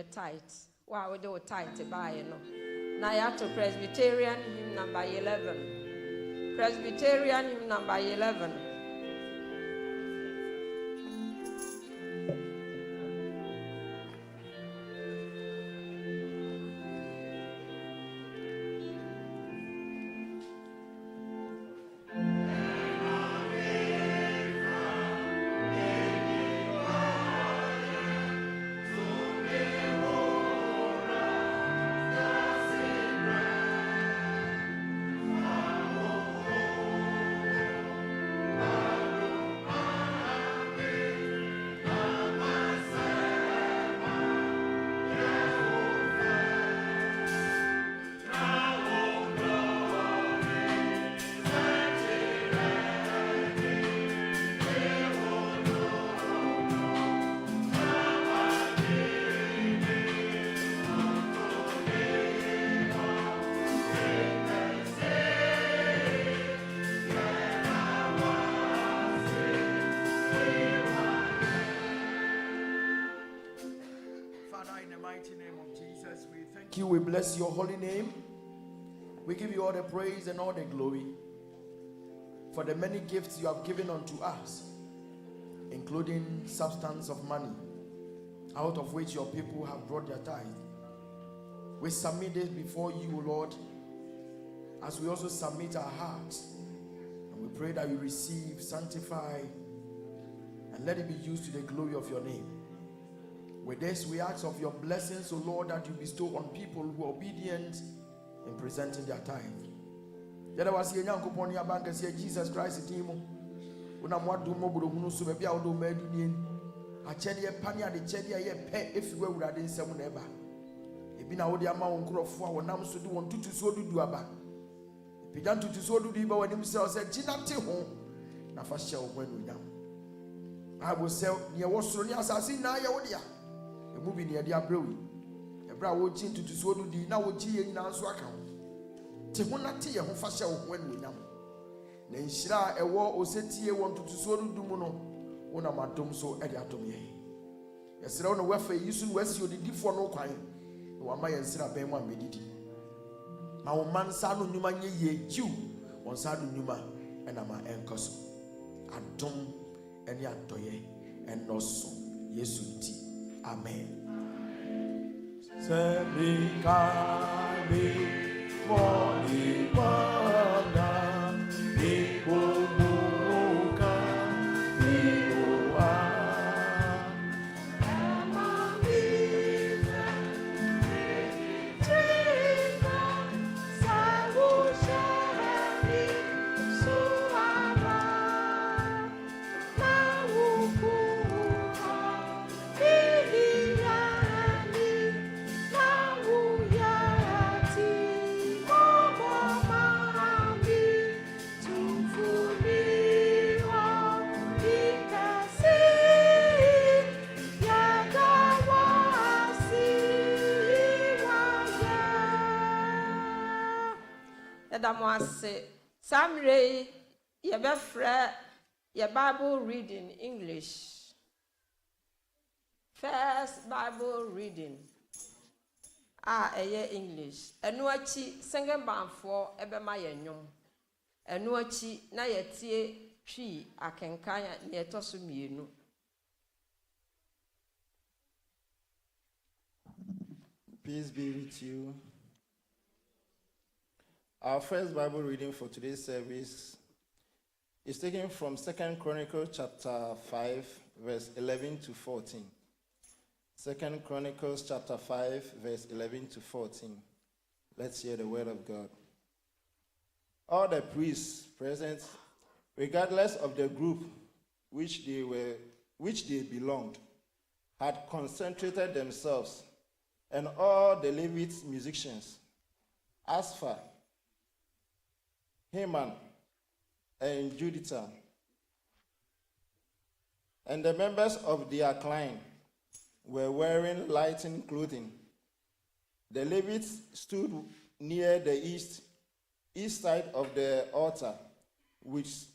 tithe. Wow, we do tithe by no. Now you have to Presbyterian hymn number 11. Presbyterian hymn number 11. We bless your holy name. We give you all the praise and all the glory for the many gifts you have given unto us, including substance of money, out of which your people have brought their tithe. We submit this before you, Lord, as we also submit our hearts, and we pray that you receive, sanctify, and let it be used to the glory of your name. With this, we ask of your blessings, O Lord, that you bestow on people who are obedient in presenting their tithe. Yada wasi enya nkopon ya banka si Jesus Christ timu. Una mwadu moburo hunu so bebia wodo madu ni. Achede ye pani ade chede ye pe efiwe wurade nsem na eba. Ebi na wode ama won krofo a wonam so de won tutu so dudu aba. Epidan tutu so dudu iba wanim se o se gina te ho na fa hye wo hwanu nyam. Bible say ne wo soro ni asase na ye wode ya. Emubi ni ade abrewi. Ebra wo gi tutu so dudu na wo gi ye nyina so aka ho. Te ho na te ye ho fa hye wo hwanu nyam. Na nhyira ewo osetie won tutu so dudu mu no wona madom so e de atom ye. Yesere wo no wafa yisu no wasi odidifo no kwan. Wa ma ye nsira ben mu amedidi. Ma wo mansa no nyuma nye ye jiu. Won sa do nyuma e na ma enkoso. Adom eni adoye enoso Yesu nti. Amen. Sebikani moni wana ikumuka iwa amamiza tika sabushani suara naukuha ihiyani nauyati momomami tufuliwa ikasi yagawasi iwaya Edamwase Samre yebefre your Bible reading English. First Bible reading. English. Enuachi singing band for ebema yenyum. Enuachi na yetie twi akenkanya ne etoso mienu. Peace be with you. Our first Bible reading for today's service is taken from 2 Chronicles chapter 5, verse 11 to 14. 2 Chronicles chapter 5, verse 11 to 14. Let's hear the word of God. All the priests present, regardless of the group which they belonged, had concentrated themselves, and all the Levite musicians, Asaph, Heman, and Jeduthun, and the members of their clan were wearing lighting clothing. The Levites stood near the east side of the altar with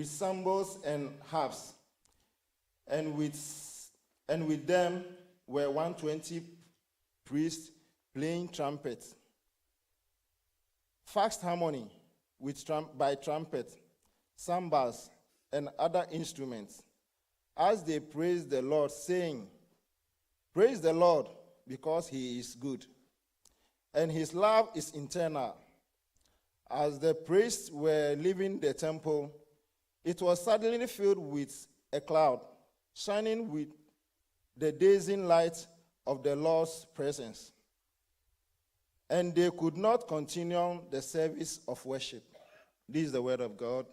cymbals and harps, and with them were 120 priests playing trumpets, fast harmony with by trumpet, cymbals, and other instruments, as they praised the Lord, saying, "Praise the Lord, because he is good, and his love is eternal." As the priests were leaving the temple, it was suddenly filled with a cloud, shining with the dazzling light of the Lord's presence. And they could not continue the service of worship. This is the word of God.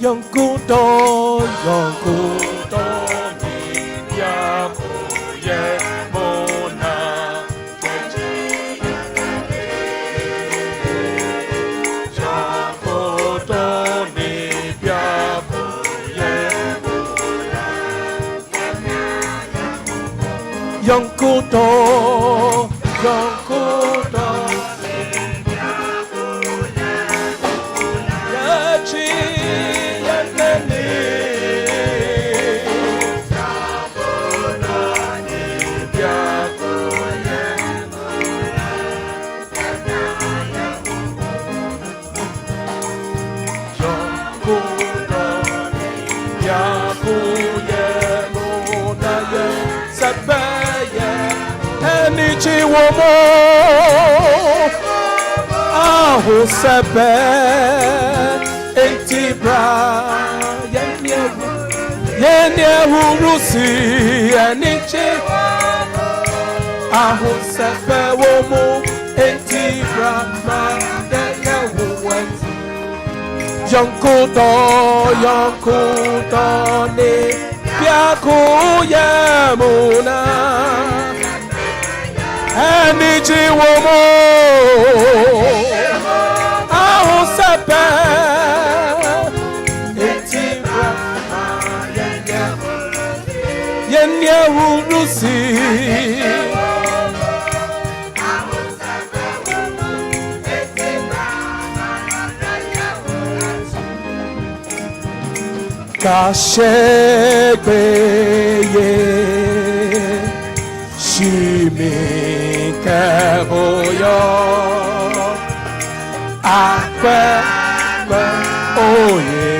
Yonkudo, ni yakuye mona. Yonkudo ni yakuye mona. Yonkudo. Chiwomo ahusebe etibra yenye hurusi enichi ahusebe womo etibra madele wuwet yonkudo ni biakuyemuna Enichi womo ahusepe etibra yenye hurusi kashegbeye shimi Keboyo Akwe Oye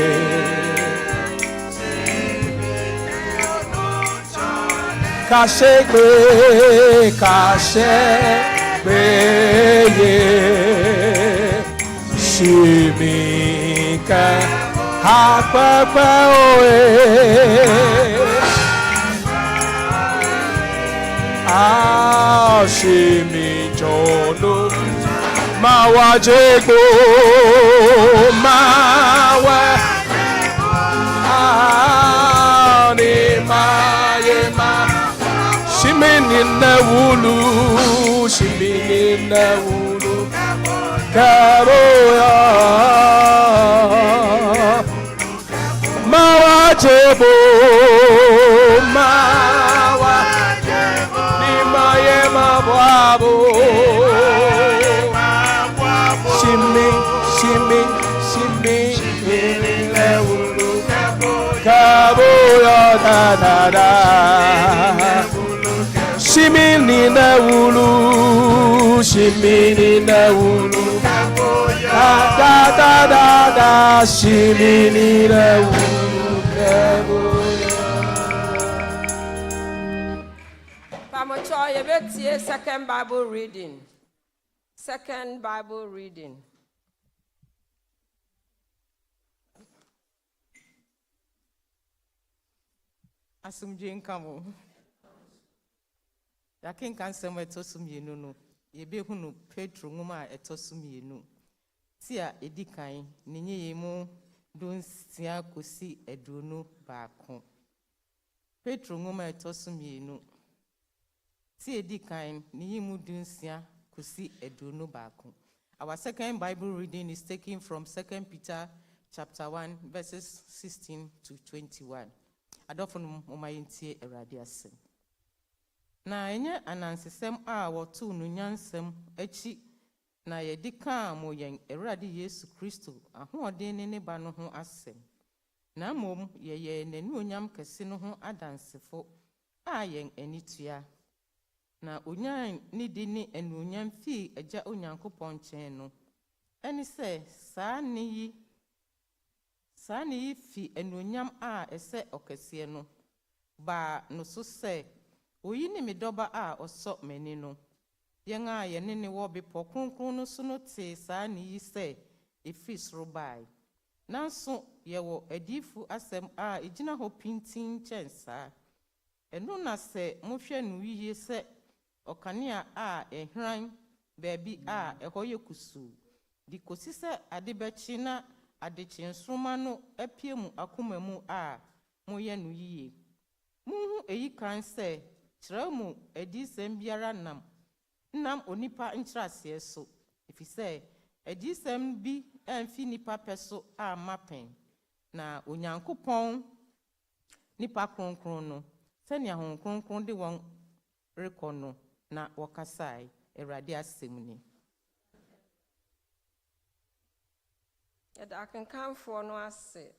Kashegbe Shimika Akwe Oye Shimi Jolo Mawajego Mawa Ani Mayema Shimini Nawulu Kaboya Mawajego Mawa Wabo Shimi Lewulu Kaboya da Shimi Lewulu da Shimi Lewulu Kaboya. Second Bible reading. Second Bible reading. Asumdwe nkamo. Yakenka nsɛm a ɛtɔ so mmienu no, yɛbɛhu no Petro nwoma a ɛtɔ so mmienu. Ti a ɛdi kan, ne nyɛyɛ mu dunsia kɔsi aduonu baako. Petro nwoma a ɛtɔ so mmienu. Ti a ɛdi kan, ne nyɛyɛ mu dunsia kɔsi aduonu baako. Our second Bible reading is taken from 2 Peter chapter 1, verses 16 to 21. Adofo mo mayintie Awurade asɛm. Na enye anansesem a wotu no nyansem achi na yedi ka mo yen Awurade Yesu Kristo ahoɔden ne ba no ho asɛm. Na mom ye nanu onyam kɛse no ho adansefo a yen anitua. Na onyan ni di ni enu onyam fi agya Onyankopɔn nkyɛn no. Ɛne sɛ saa ne yi fi enu onyam a ɛsɛ ɔkɛseɛ no ba no so sɛ oyi ni me dɔba a ɔsɔ m'ani no. Yɛn a yɛne ne wɔ bepɔ kronkron no so no te saa ne yi sɛ ɛfiri soro bae. Nanso yɛwɔ adiifu asɛm a ɛgyina hɔ pintin kyɛn saa. Ɛno na sɛ mohwɛ no yie sɛ ɔkanea a ɛhran baabi a ɛhɔ yɛ kusuu. Di kosi sɛ ade bɛkyi na adekye nsroma no apie mu akoma mu a moyɛ no yie. Muhu eyi kan sɛ kyerɛ mu adisɛm biara nam onipa nkyerɛaseɛ so. Efisɛ adisɛm bi amfi nipa pɛ so a mapen. Na Onyankopɔn nipa kronkron no sɛnea Honhom Kronkron de wɔn rekɔ no na wɔkasae. Awurade asɛm ni. Yɛda akenkanfoɔ no ase